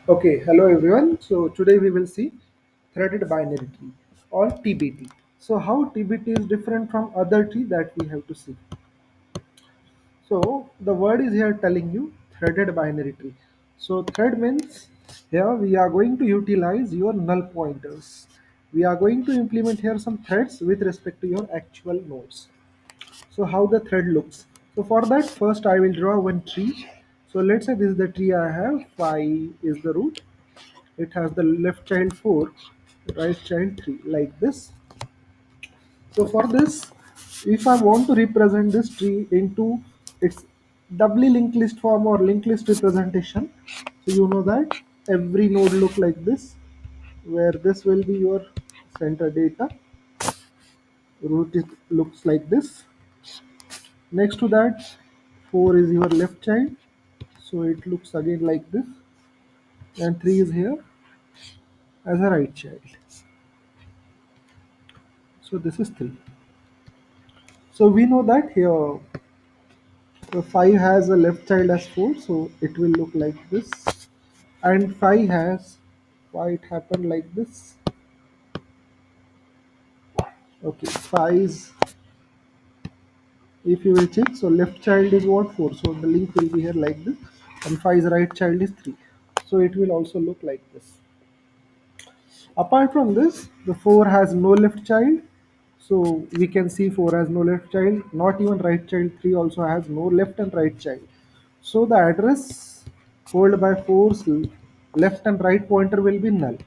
Okay, hello everyone. So today we will see threaded binary tree or TBT. So how TBT is different from other tree that we have to see. So the word is here telling you threaded binary tree. So thread means here we are going to utilize your null pointers. We are going to implement here some threads with respect to your actual nodes. So how the thread looks. So for that first I will draw one tree. So let's say this is the tree I have. Phi is the root. It has the left child 4, right child 3, like this. So for this, if I want to represent this tree into its doubly linked list form or linked list representation, so you know that every node look like this, where this will be your center data, root is, looks like this. Next to that, 4 is your left child, so it looks again like this, and 3 is here as a right child. So this is 3. So we know that here, so 5 has a left child as 4, so it will look like this. And 5 has, why it happened like this? Okay, 5 is, if you will check, so left child is what? 4. So the link will be here like this. And 5's right child is 3. So it will also look like this. Apart from this, the 4 has no left child. So we can see 4 has no left child, not even right child. 3 also has no left and right child. So the address held by 4's left and right pointer will be null.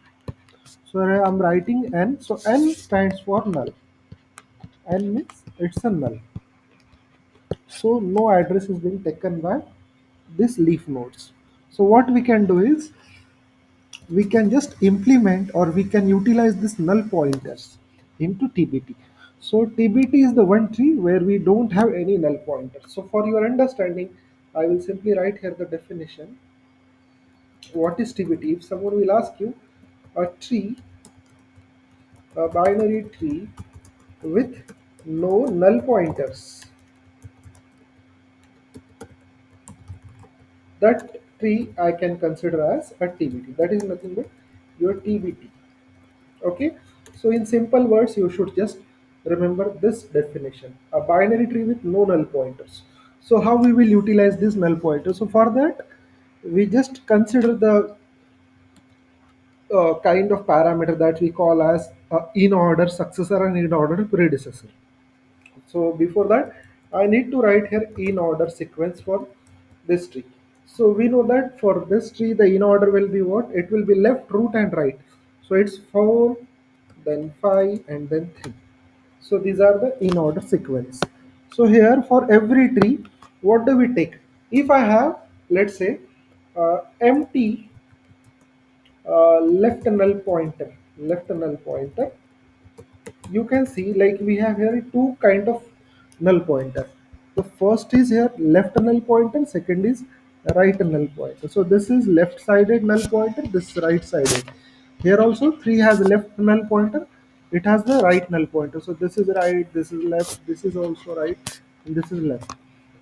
So I'm writing n. So n stands for null. N means it's a null. So no address is being taken by this leaf nodes. So what we can do is we can just implement or we can utilize this null pointers into TBT. So TBT is the one tree where we don't have any null pointers. So for your understanding, I will simply write here the definition. What is TBT? If someone will ask you, a tree, a binary tree with no null pointers, that tree I can consider as a TBT. That is nothing but your TBT. Okay, so in simple words you should just remember this definition: a binary tree with no null pointers. So how we will utilize this null pointer? So for that we just consider the kind of parameter that we call as in order successor and in order predecessor. So before that, I need to write here in order sequence for this tree. So we know that for this tree, the in order will be what? It will be left, root, and right. So it's 4, then 5, and then 3. So these are the in order sequence. So here for every tree, what do we take? If I have, let's say, empty left null pointer, you can see like we have here two kind of null pointer. The first is here left null pointer, second is right null pointer. So this is left sided null pointer, this is right sided. Here also 3 has left null pointer, it has the right null pointer. So this is right, this is left, this is also right, and this is left.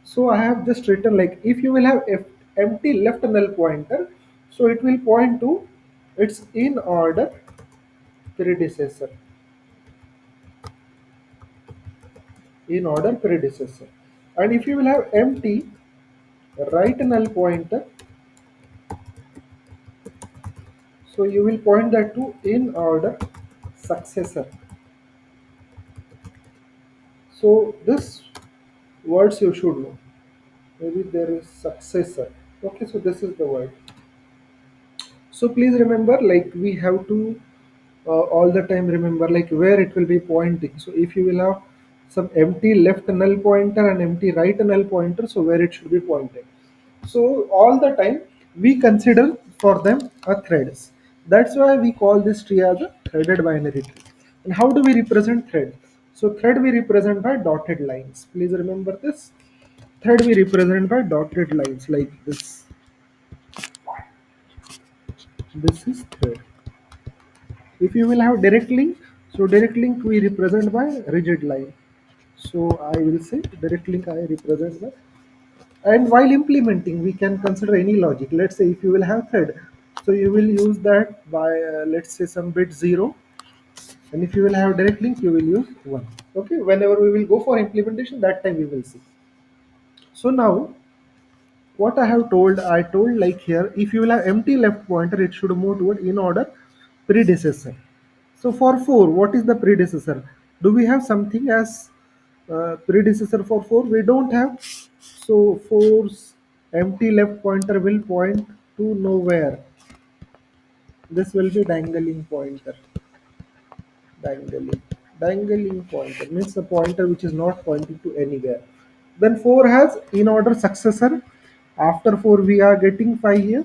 So I have just written like if you will have empty left null pointer, so it will point to its in order predecessor, in order predecessor. And if you will have empty right null pointer, so you will point that to in order successor. So this words you should know. Maybe there is successor. Okay, so this is the word. So please remember, like we have to all the time remember like where it will be pointing. So if you will have some empty left null pointer and empty right null pointer, so where it should be pointing. So all the time we consider for them a threads. That's why we call this tree as a threaded binary tree. And how do we represent thread? So thread we represent by dotted lines. Please remember this. Thread we represent by dotted lines like this. This is thread. If you will have direct link, so direct link we represent by rigid line. So I will say direct link I represent by. And while implementing, we can consider any logic. Let's say if you will have thread, So you will use that by let's say some bit 0, and if you will have direct link you will use 1. Okay, whenever we will go for implementation, that time we will see. So now what I have told, I told like here, if you will have empty left pointer, it should move toward in order predecessor. So for 4, what is the predecessor? Do we have something as predecessor for 4? We don't have. So 4's empty left pointer will point to nowhere. This will be dangling pointer. Dangling. Dangling pointer means a pointer which is not pointing to anywhere. Then 4 has in order successor. After 4 we are getting 5 here.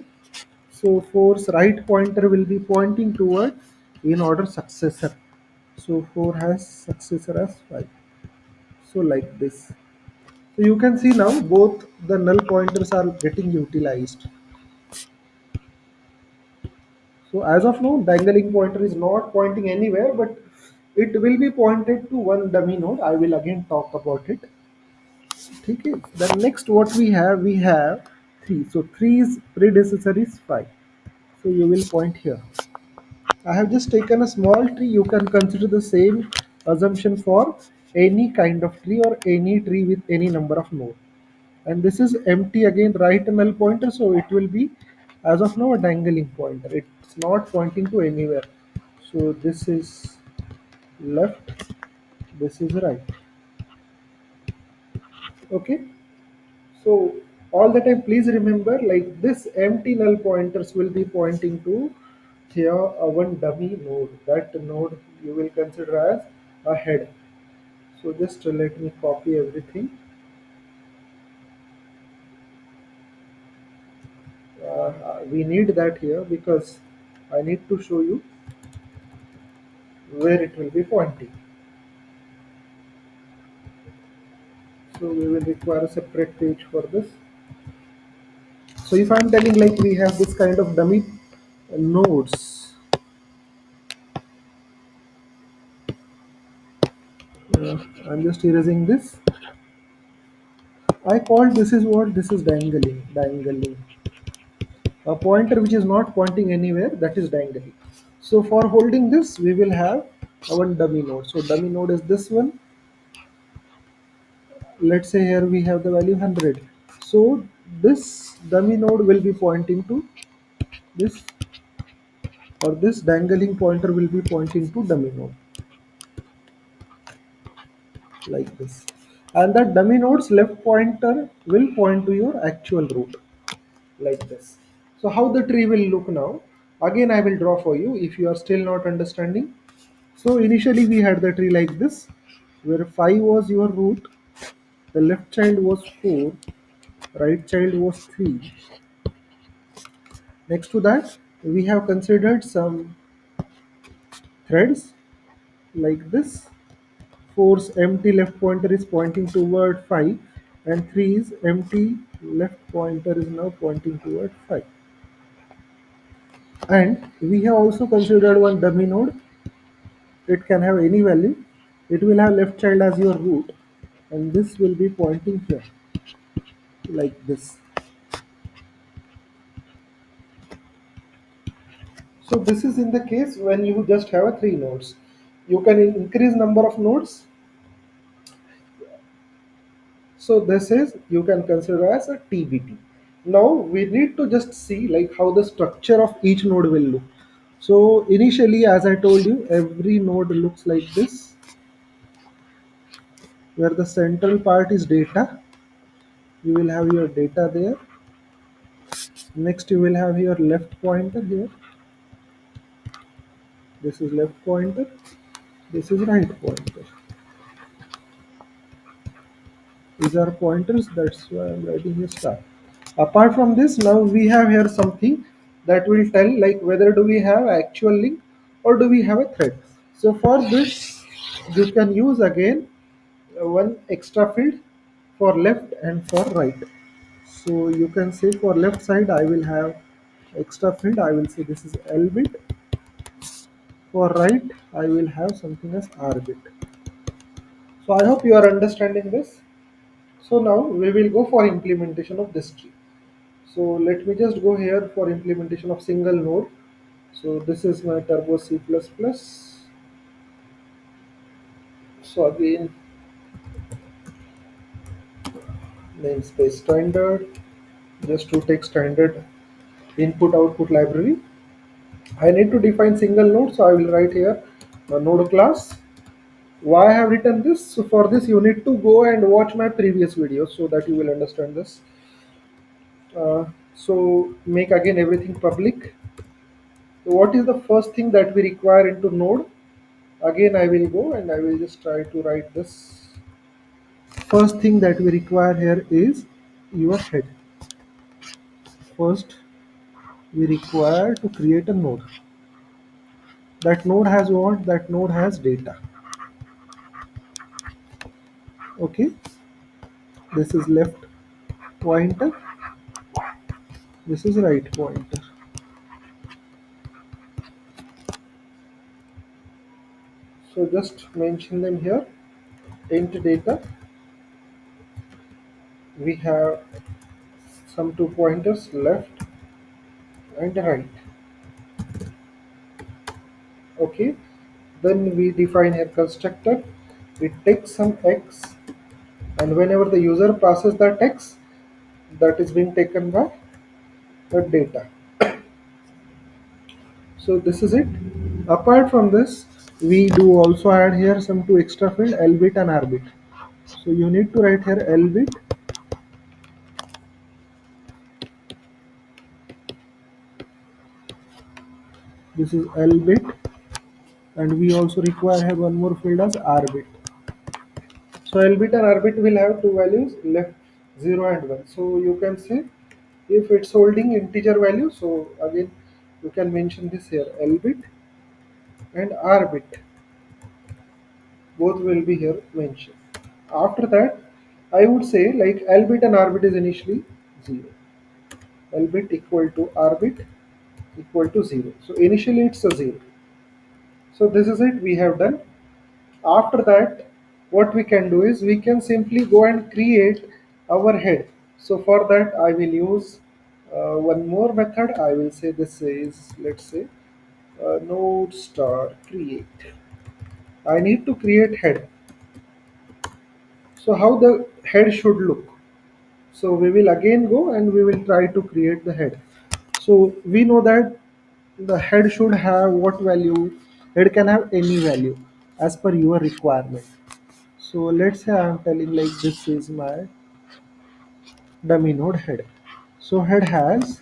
So 4's right pointer will be pointing toward in order successor. So 4 has successor as 5. So like this. So you can see now both the null pointers are getting utilized. So as of now, dangling pointer is not pointing anywhere, but it will be pointed to one dummy node. I will again talk about it. Okay. Then next what we have 3. So 3's predecessor is 5. So you will point here. I have just taken a small tree. You can consider the same assumption for any kind of tree or any tree with any number of nodes. And this is empty again, right null pointer, so it will be as of now a dangling pointer. It's not pointing to anywhere. So this is left, this is right. Okay. So all the time, please remember like this empty null pointers will be pointing to here one dummy node. That node you will consider as a head. So just let me copy everything. We need that here because I need to show you where it will be pointing. So we will require a separate page for this. So if I'm telling like we have this kind of dummy nodes, I'm just erasing this. I call this is what this is dangling. A pointer which is not pointing anywhere, that is dangling. So for holding this, we will have one dummy node. So dummy node is this one. Let's say here we have the value 100. So this dummy node will be pointing to this, or this dangling pointer will be pointing to dummy node like this. And that dummy node's left pointer will point to your actual root like this. So how the tree will look now? Again, I will draw for you if you are still not understanding. So initially we had the tree like this, where 5 was your root, the left child was 4, right child was 3. Next to that, we have considered some threads like this. 4's empty left pointer is pointing toward 5, and 3's empty left pointer is now pointing toward 5. And we have also considered one dummy node. It can have any value. It will have left child as your root, and this will be pointing here like this. So this is in the case when you just have a 3 nodes. You can increase number of nodes. So this is you can consider as a TBT. Now we need to just see like how the structure of each node will look. So initially, as I told you, every node looks like this, where the central part is data. You will have your data there. Next you will have your left pointer here. This is left pointer. This is right pointer. These are pointers, that's why I'm writing here star. Apart from this, now we have here something that will tell like whether do we have actual link or do we have a thread. So for this, you can use again one extra field for left and for right. So you can say for left side I will have extra field, I will say this is L bit. For right I will have something as R bit. So I hope you are understanding this. So now we will go for implementation of this tree. So let me just go here for implementation of single node. So this is my turbo C++. So again, namespace standard, just to take standard input output library. I need to define single node, so I will write here a node class. Why I have written this? So for this you need to go and watch my previous videos so that you will understand this. So make again everything public. So what is the first thing that we require into node? Again I will go and I will just try to write this. First thing that we require here is your head. First we require to create a node. That node has what? That node has data. Okay, this is left pointer, this is right pointer. So just mention them here. Int data, we have some two pointers, left and right. Okay, then we define a constructor. It takes some x, and whenever the user passes that x, that is being taken by the data. So this is it. Apart from this, we do also add here some two extra field, L bit and R bit. So you need to write here L bit. This is L bit, and we also require here one more field as R bit. So L bit and R bit will have two values, left 0 and 1. So you can say if it's holding integer value, so again you can mention this here, L bit and R bit, both will be here mentioned. After that, I would say like L bit and R bit is initially 0. L bit equal to R bit equal to 0. So initially it's a 0. So this is it, we have done. After that, what we can do is we can simply go and create our head. So for that I will use one more method. I will say this is, let's say, node star create. I need to create head. So how the head should look? So we will again go and we will try to create the head. So we know that the head should have what value? Head can have any value as per your requirement. So let's say I am telling like this is my dummy node head. So head has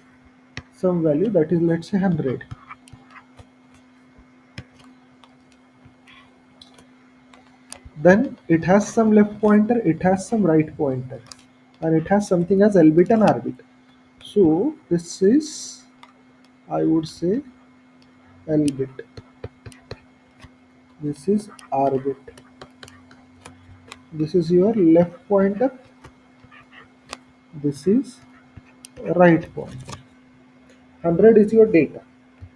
some value, that is, let's say, 100. Then it has some left pointer, it has some right pointer, and it has something as L bit and R bit. So this is, I would say, L bit. This is R bit. This is your left pointer. This is right pointer. 100 is your data.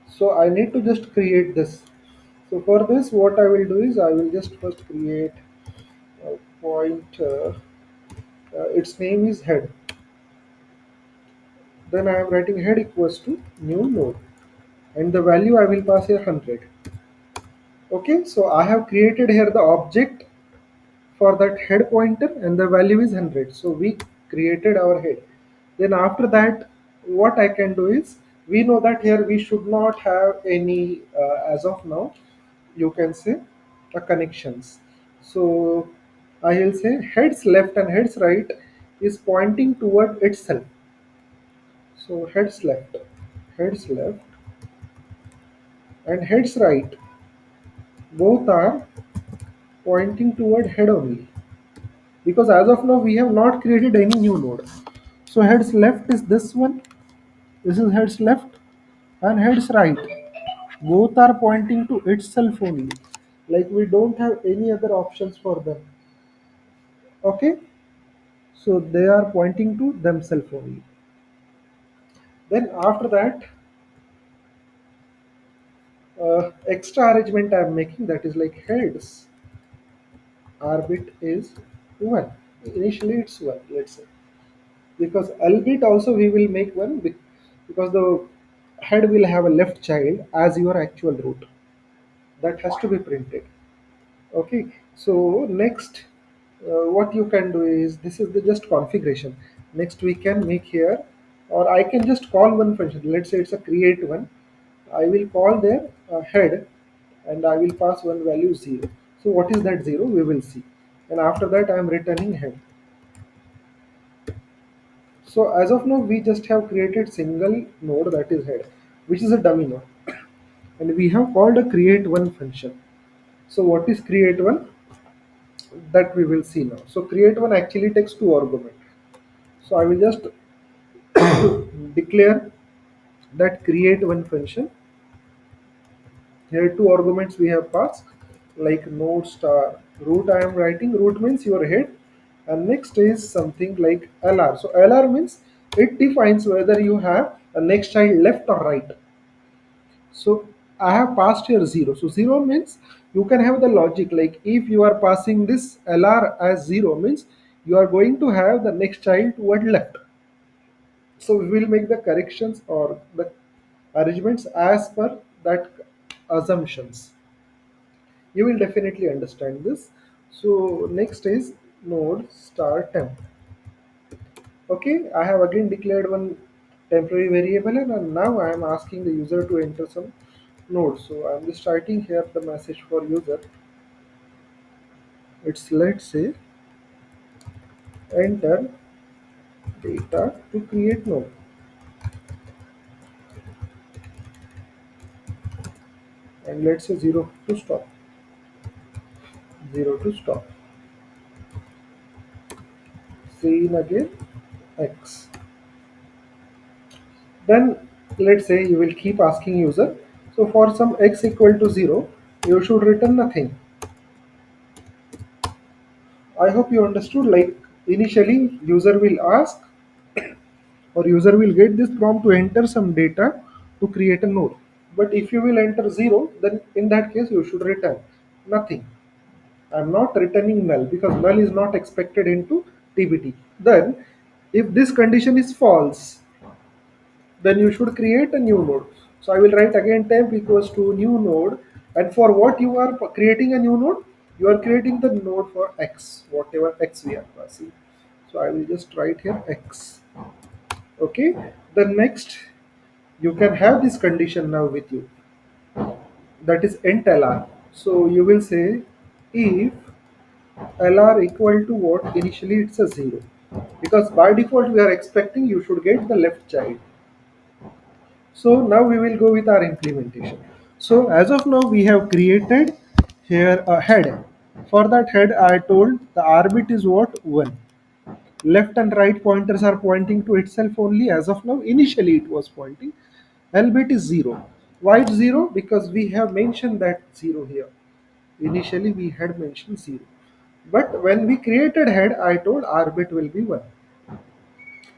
So I need to just create this. So for this, what I will do is I will just first create a pointer. Its name is head. Then I am writing head equals to new node, and the value I will pass here 100. Okay, so I have created here the object for that head pointer, and the value is 100. So we created our head. Then after that, what I can do is, we know that here we should not have any as of now, you can say, connections. So I will say heads left and heads right is pointing toward itself. So heads left and heads right, both are pointing toward head only, because as of now we have not created any new node. So heads left is this one, this is heads left, and heads right, both are pointing to itself only, like we don't have any other options for them. Okay, so they are pointing to themselves only. Then after that, extra arrangement I am making, that is like heads R bit is 1. Initially it's 1, let's say. because albeit also we will make one because the head will have a left child as your actual root, that has to be printed. Okay, so next, what you can do is, this is the just configuration. Next we can make here, or I can just call one function. Let's say it's a create one. I will call there head, and I will pass one value 0. So what is that 0? We will see. And after that I am returning head. So as of now we just have created single node, that is head, which is a dummy node, and we have called a create one function. So what is create one? That we will see now. So create one actually takes two arguments. So I will just declare that create one function. Here two arguments we have passed, like node star root. I am writing root means your head, and next is something like lr. So lr means it defines whether you have a next child left or right. So I have passed here 0. So 0 means you can have the logic, like if you are passing this LR as 0 means you are going to have the next child toward left. So we will make the corrections or the arrangements as per that assumptions. You will definitely understand this. So next is node star temp. Okay, I have again declared one temporary variable, and now I am asking the user to enter some node. So I'm just writing here the message for user. It's, let's say, enter data to create node, and let's say 0 to stop, 0 to stop. Scene again X. Then let's say you will keep asking user. So for some X equal to 0, you should return nothing. I hope you understood. Like initially, user will ask, or user will get this prompt to enter some data to create a node. But if you will enter 0, then in that case you should return nothing. I'm not returning null because null is not expected into TBT. Then if this condition is false, then you should create a new node. So I will write again temp equals to new node, and for what you are creating a new node, you are creating the node for X, whatever X we are passing. So I will just write here X. Okay, the next, you can have this condition now with you, that is int lr. So you will say if lr equal to what, initially it's a 0, because by default we are expecting you should get the left child. So now we will go with our implementation. So as of now we have created here a head. For that head I told the arbit is what, 1. Left and right pointers are pointing to itself only as of now. Initially it was pointing. Albeit is 0. Why it's 0? Because we have mentioned that 0 here. Initially we had mentioned 0. But when we created head, I told arbit will be 1.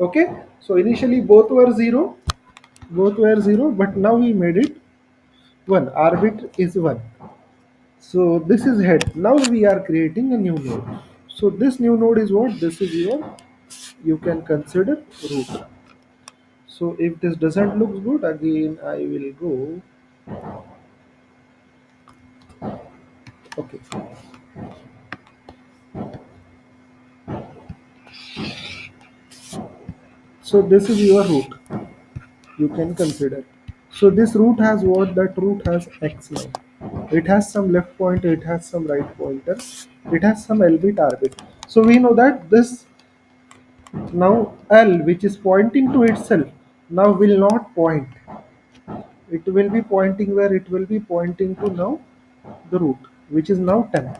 Okay. So initially both were 0, but now we made it 1. Arbit is 1. So this is head. Now we are creating a new node. So this new node is what? This is your, you can consider root. So if this doesn't look good, again I will go. Okay. So this is your root. You can consider. So this root has what? That root has X now. It has some left pointer, it has some right pointer, it has some albeit arbit. So we know that this now L, which is pointing to itself, now will not point. It will be pointing where? It will be pointing to now the root, which is now 10.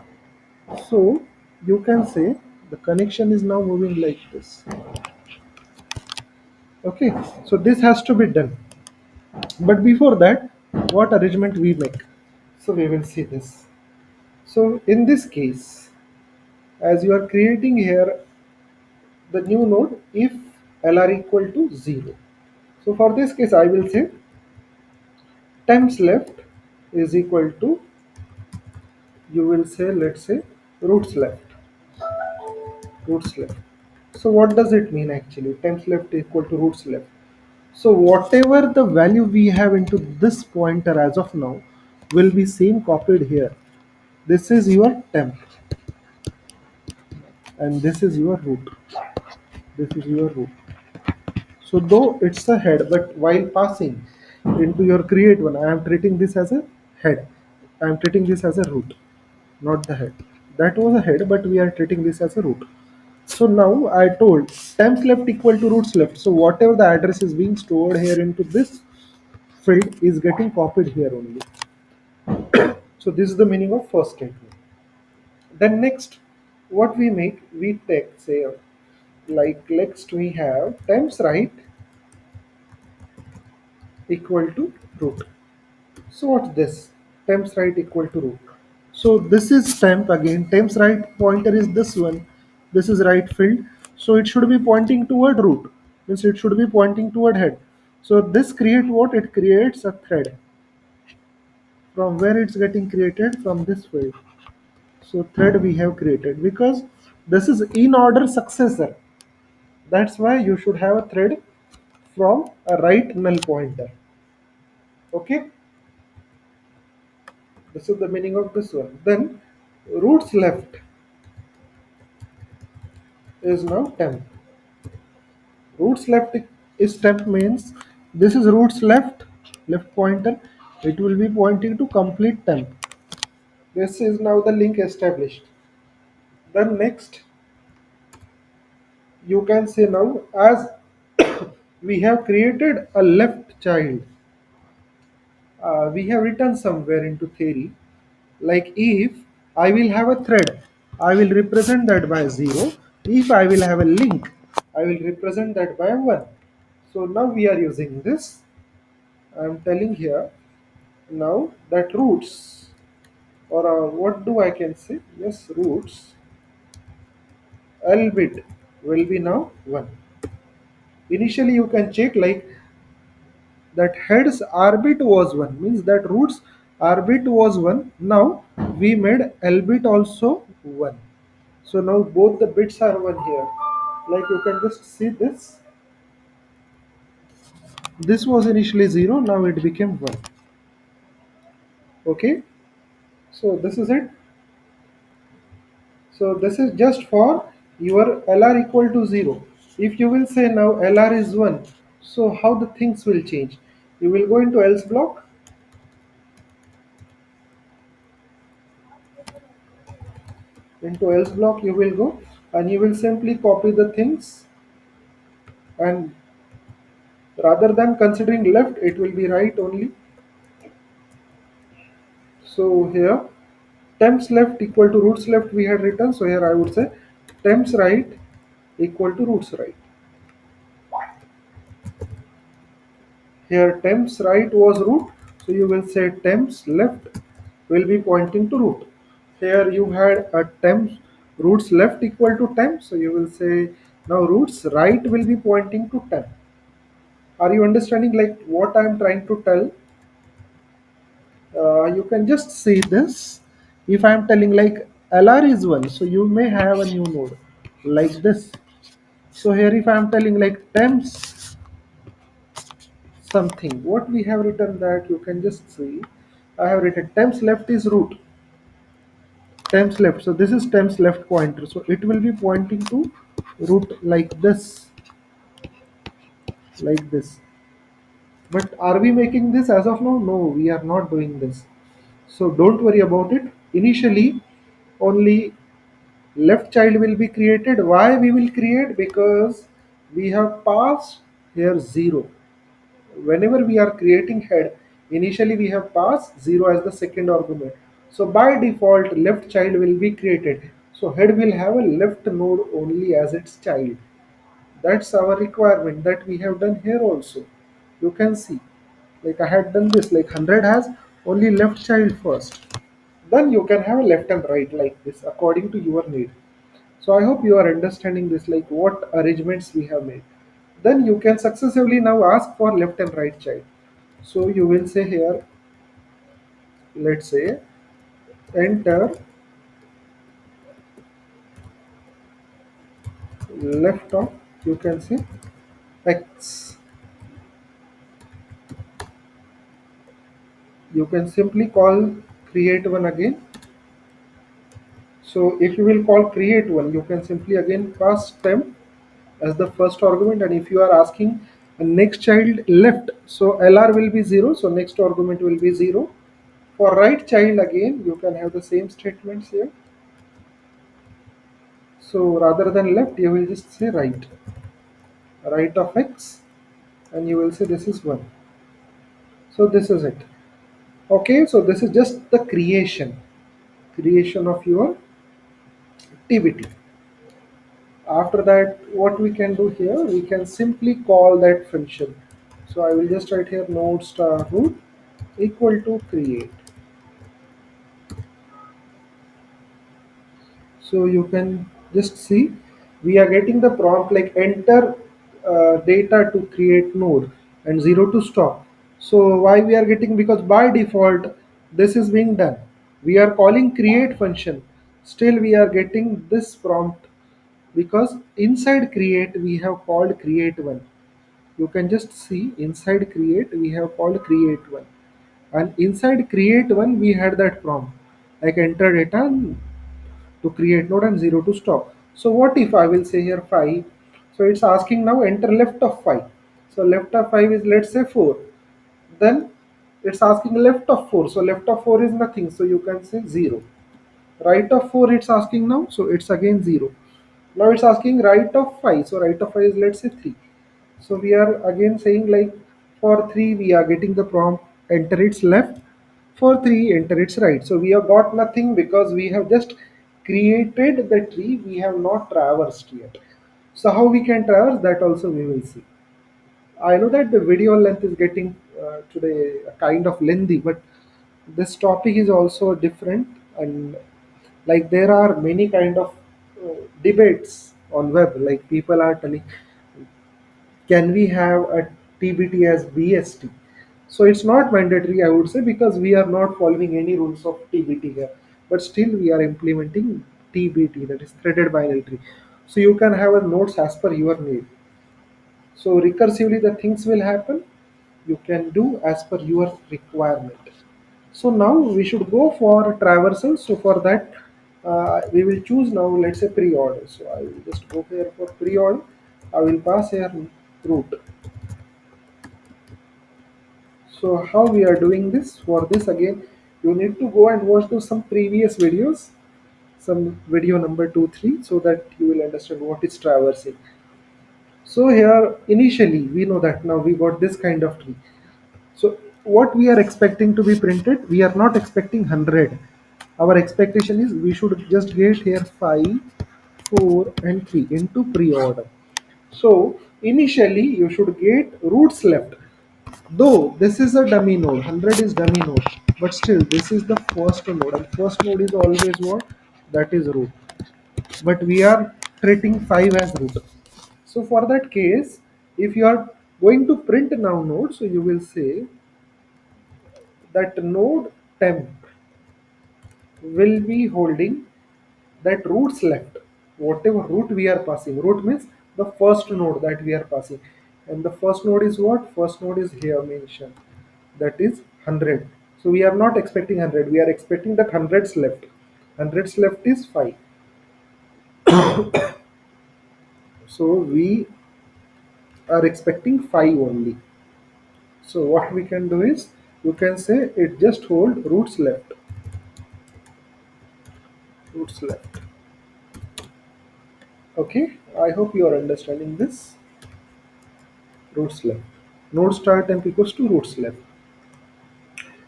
So you can say the connection is now moving like this. Okay, so this has to be done. But before that, what arrangement we make? So we will see this. So in this case, as you are creating here the new node, if lr equal to 0. So for this case, I will say temps left is equal to, you will say, let's say roots left, roots left. So what does it mean actually? Temps left equal to roots left. So whatever the value we have into this pointer as of now will be same copied here. This is your temp and this is your root. This is your root. So though it's a head, but while passing into your create one, I am treating this as a head. I am treating this as a root, not the head. That was a head, but we are treating this as a root. So now I told temps left equal to roots left. So whatever the address is being stored here into this field is getting copied here only. So this is the meaning of first statement. Then next, what we make, we take say like next we have temps right equal to root. So what's this? Temps right equal to root. So this is temp again. Temps right pointer is this one. This is right field. So it should be pointing toward root. Means it should be pointing toward head. So this create what? It creates a thread. From where it's getting created? From this field. So thread we have created because this is in order successor. That's why you should have a thread from a right null pointer. Okay. This is the meaning of this one. Then roots left is now temp. Roots left is temp means this is roots left pointer. It will be pointing to complete temp. This is now the link established. Then next you can say now as we have created a left child, we have written somewhere into theory like if I will have a thread, I will represent that by 0. If I will have a link, I will represent that by 1. So now we are using this. I am telling here now that roots or what do I can say? Yes, roots L bit will be now 1. Initially you can check like that heads R bit was 1 means that roots R bit was 1. Now we made L bit also 1. So now both the bits are 1 here. Like you can just see this. This was initially 0, now it became 1. Okay. So this is it. So this is just for your LR equal to 0. If you will say now LR is 1, so how the things will change? You will go into else block. Into else block you will go and you will simply copy the things, and rather than considering left it will be right only. So here temps left equal to roots left we had written, so here I would say temps right equal to roots right. Here temps right was root, so you will say temps left will be pointing to root. Here you had a temps roots left equal to temp, so you will say now roots right will be pointing to temp. Are you understanding like what I am trying to tell? You can just see this. If I am telling like LR is 1, so you may have a new node like this. So here if I am telling like temps something, what we have written that you can just see. I have written temps left is root, temps left. So this is temps left pointer. So it will be pointing to root like this. But are we making this as of now? No, we are not doing this. So don't worry about it. Initially, only left child will be created. Why we will create? Because we have passed here 0. Whenever we are creating head, initially we have passed 0 as the second argument. So by default, left child will be created. So head will have a left node only as its child. That's our requirement that we have done here also. You can see like I had done this like 100 has only left child first. Then you can have a left and right like this according to your need. So I hope you are understanding this like what arrangements we have made. Then you can successively now ask for left and right child. So you will say here, let's say enter left of, you can say, x. You can simply call create one again. So if you will call create one, you can simply again pass temp as the first argument, and if you are asking a next child left, so lr will be 0, so next argument will be 0. For right child again, you can have the same statements here. So rather than left, you will just say right of x, and you will say this is 1. So this is it. Okay, so this is just the creation of your TBT. After that, what we can do here, we can simply call that function. So I will just write here node star root equal to create. So you can just see we are getting the prompt like enter data to create node and 0 to stop. So why we are getting, because by default this is being done. We are calling create function. Still we are getting this prompt because inside create we have called create one. You can just see inside create we have called create one, and inside create one we had that prompt like enter data to create node and 0 to stop. So what if I will say here 5? So it's asking now enter left of 5. So left of 5 is, let's say, 4. Then it's asking left of 4. So left of 4 is nothing. So you can say 0. Right of 4 it's asking now. So it's again 0. Now it's asking right of 5. So right of 5 is, let's say, 3. So we are again saying like for 3 we are getting the prompt enter its left, for 3 enter its right. So we have got nothing because we have just created the tree, we have not traversed yet. So how we can traverse, that also we will see. I know that the video length is getting today a kind of lengthy, but this topic is also different, and like there are many kind of debates on web, like people are telling can we have a TBT as BST? So it's not mandatory, I would say, because we are not following any rules of TBT here. But still, we are implementing TBT, that is threaded binary tree. So you can have a nodes as per your need. So recursively, the things will happen. You can do as per your requirement. So now we should go for traversal. So for that, we will choose now, let's say, preorder. So I will just go here for preorder. I will pass here root. So how we are doing this? For this again, you need to go and watch some previous videos, some video number 2, 3, so that you will understand what is traversing. So here initially we know that now we got this kind of tree. So what we are expecting to be printed, we are not expecting 100. Our expectation is we should just get here 5, 4 and 3 into pre-order. So initially you should get roots left. Though this is a dummy node, 100 is dummy node, but still this is the first node, and first node is always what? That is root. But we are treating 5 as root. So for that case, if you are going to print now node, so you will say that node temp will be holding that roots left, whatever root we are passing. Root means the first node that we are passing, and the first node is what? First node is here mentioned, that is 100. So we are not expecting 100, we are expecting that hundreds left. Hundreds left is 5. So we are expecting 5 only. So what we can do is, you can say it just hold roots left. Okay, I hope you are understanding this. Roots left, node start temp equals to roots left.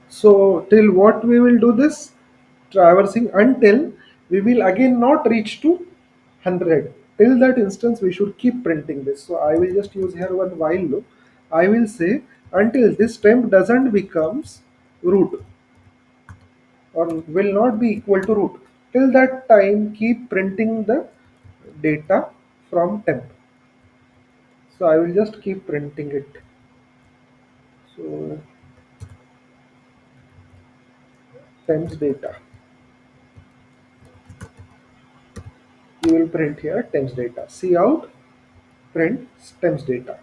So till what we will do this traversing until we will again not reach to 100. Till that instance we should keep printing this. So I will just use here one while loop. I will say until this temp doesn't becomes root or will not be equal to root. Till that time keep printing the data from temp. So I will just keep printing it. So temps data. you will print here temps data. Cout print temps data.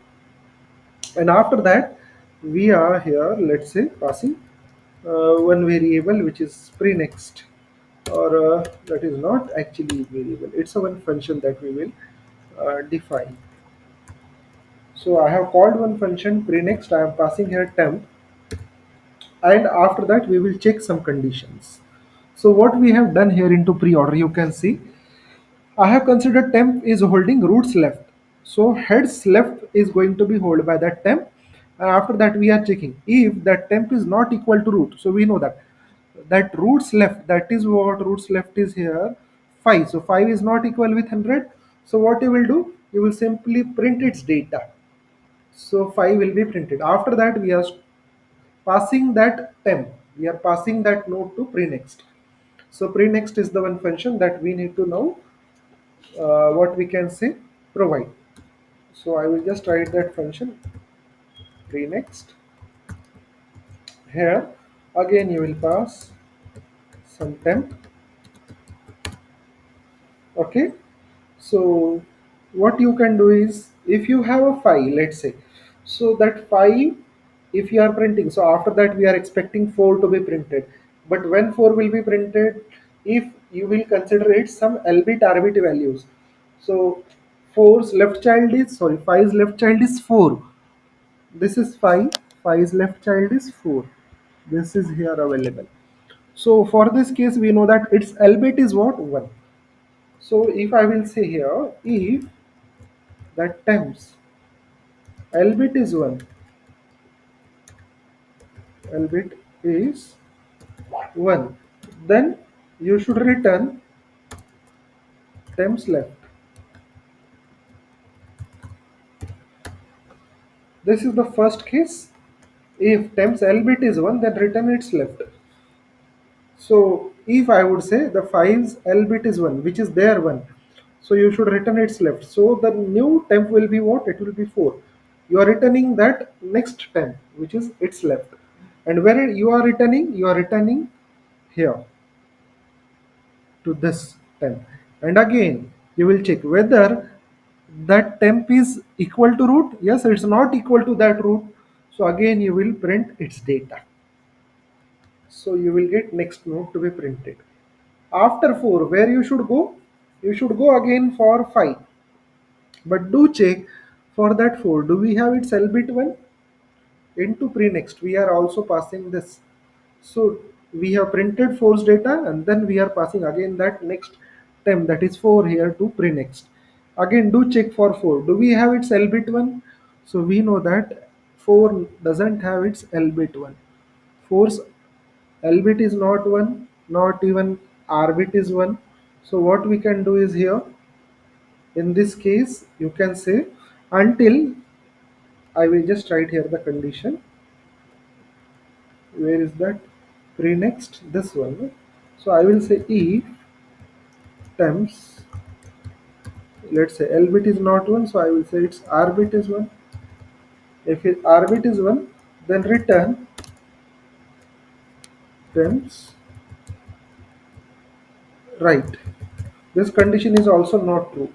And after that, we are here, let's say, passing one variable which is prenext, or that is not actually variable, it's a one function that we will define. So I have called one function prenext, I am passing here temp, and after that we will check some conditions. So what we have done here into pre-order, you can see I have considered temp is holding roots left. So heads left is going to be held by that temp. And after that we are checking if that temp is not equal to root. So we know that roots left, that is what roots left is here 5. So 5 is not equal with 100. So what you will do? You will simply print its data. So 5 will be printed. After that we are passing that temp. We are passing that node to prenext. So prenext is the one function that we need to know what we can say provide. So I will just write that function prenext. Here again you will pass some temp. Okay, so what you can do is, if you have a file, let's say, so that file, if you are printing, so after that we are expecting 4 to be printed, but when 4 will be printed, if you will consider it some albeit arbitrary values. So 4's left child is, sorry, 5's left child is 4. This is 5, 5's left child is 4. This is here available. So for this case we know that its albeit is what, 1. So if I will say here, if that temps albeit is 1, albeit is 1, then you should return temps left. This is the first case. If temps albeit is 1, then return its left. So if I would say the 5's albeit is 1, which is there 1, so you should return its left. So the new temp will be what? It will be 4. You are returning that next temp, which is its left. And where you are returning? You are returning here to this temp. And again, you will check whether that temp is equal to root. Yes, it's not equal to that root. So again, you will print its data. So you will get next node to be printed. After 4, where you should go? You should go again for 5. But do check for that 4. Do we have its albeit 1? Into prenext, we are also passing this. So we have printed 4's data, and then we are passing again that next temp, that is 4 here to prenext. Again, do check for 4. Do we have its albeit 1? So we know that 4 doesn't have its albeit 1. 4's albeit is not 1, not even arbit is 1. So what we can do is here, in this case, you can say until, I will just write here the condition. Where is that? Prenext, this one. No? So I will say if temps, let's say albeit is not 1, so I will say its arbit is 1. If it arbit is 1, then return temps right. This condition is also not true.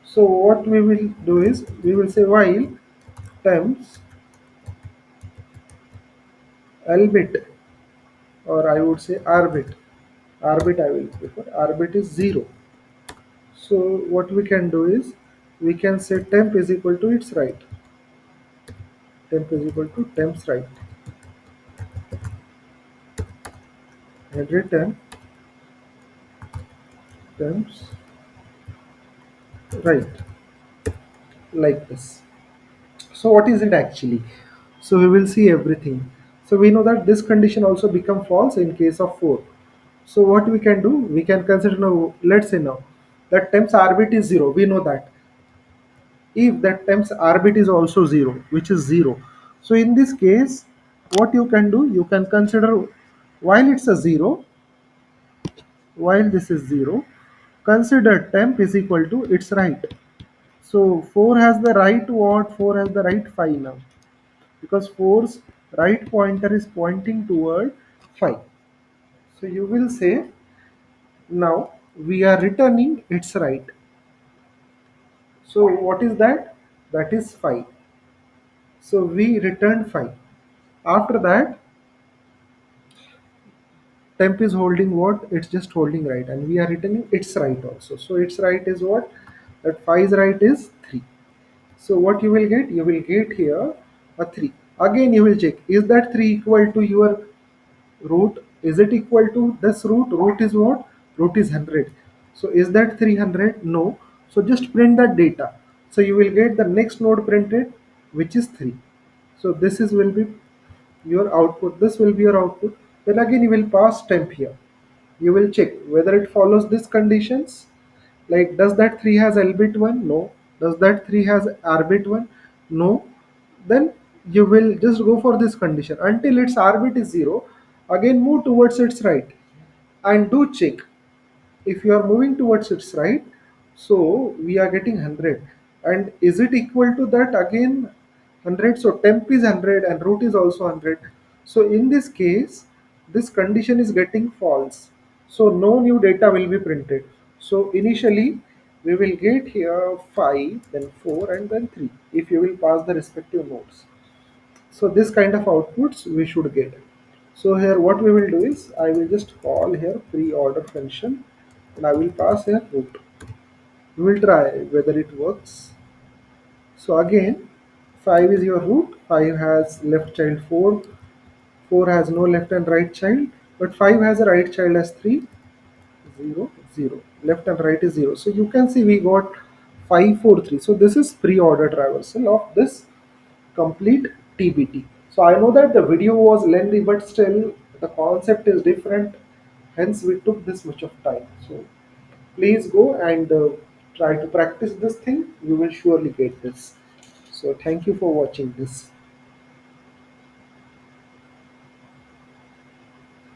So what we will do is, we will say while temps albeit, or I would say arbit, arbit I will prefer, arbit is 0. So what we can do is, we can say temp is equal to its right, temp is equal to temps right, and return temps right, like this. So what is it actually? So we will see everything. So we know that this condition also become false in case of 4. So what we can do, we can consider now, let's say now that temps arbit is 0, we know that. If that temps arbit is also 0, which is 0, so in this case, what you can do, you can consider, while it's a 0, while this is 0, consider temp is equal to its right. So 4 has the right what? 4 has the right 5 now, because 4's right pointer is pointing toward 5. So you will say now we are returning its right. So what is that? That is 5. So we returned 5. After that, temp is holding what? It's just holding right, and we are returning its right also. So its right is what? That 5's right is 3. So what you will get? You will get here a 3. Again you will check, is that 3 equal to your root? Is it equal to this root? Root is what? Root is 100. So is that 300? No. So just print that data. So you will get the next node printed, which is 3. So this is will be your output. This will be your output. Then again you will pass temp here. You will check whether it follows these conditions. Like, does that 3 has L bit 1? No. Does that 3 has R bit 1? No. Then you will just go for this condition until its R bit is 0. Again move towards its right and do check if you are moving towards its right. So we are getting 100, and is it equal to that again 100? So temp is 100 and root is also 100. So in this case, this condition is getting false, so no new data will be printed. So initially we will get here 5, then 4, and then 3 if you will pass the respective nodes. So this kind of outputs we should get. So here what we will do is, I will just call here pre-order function, and I will pass here root. We will try whether it works. So again, 5 is your root. 5 has left child 4. 4 has no left and right child, but 5 has a right child as 3. 0 0. Left and right is 0. So you can see we got 5 4 3. So this is pre-order traversal of this complete TBT. So I know that the video was lengthy, but still the concept is different. Hence, we took this much of time. So please go and try to practice this thing. You will surely get this. So thank you for watching this.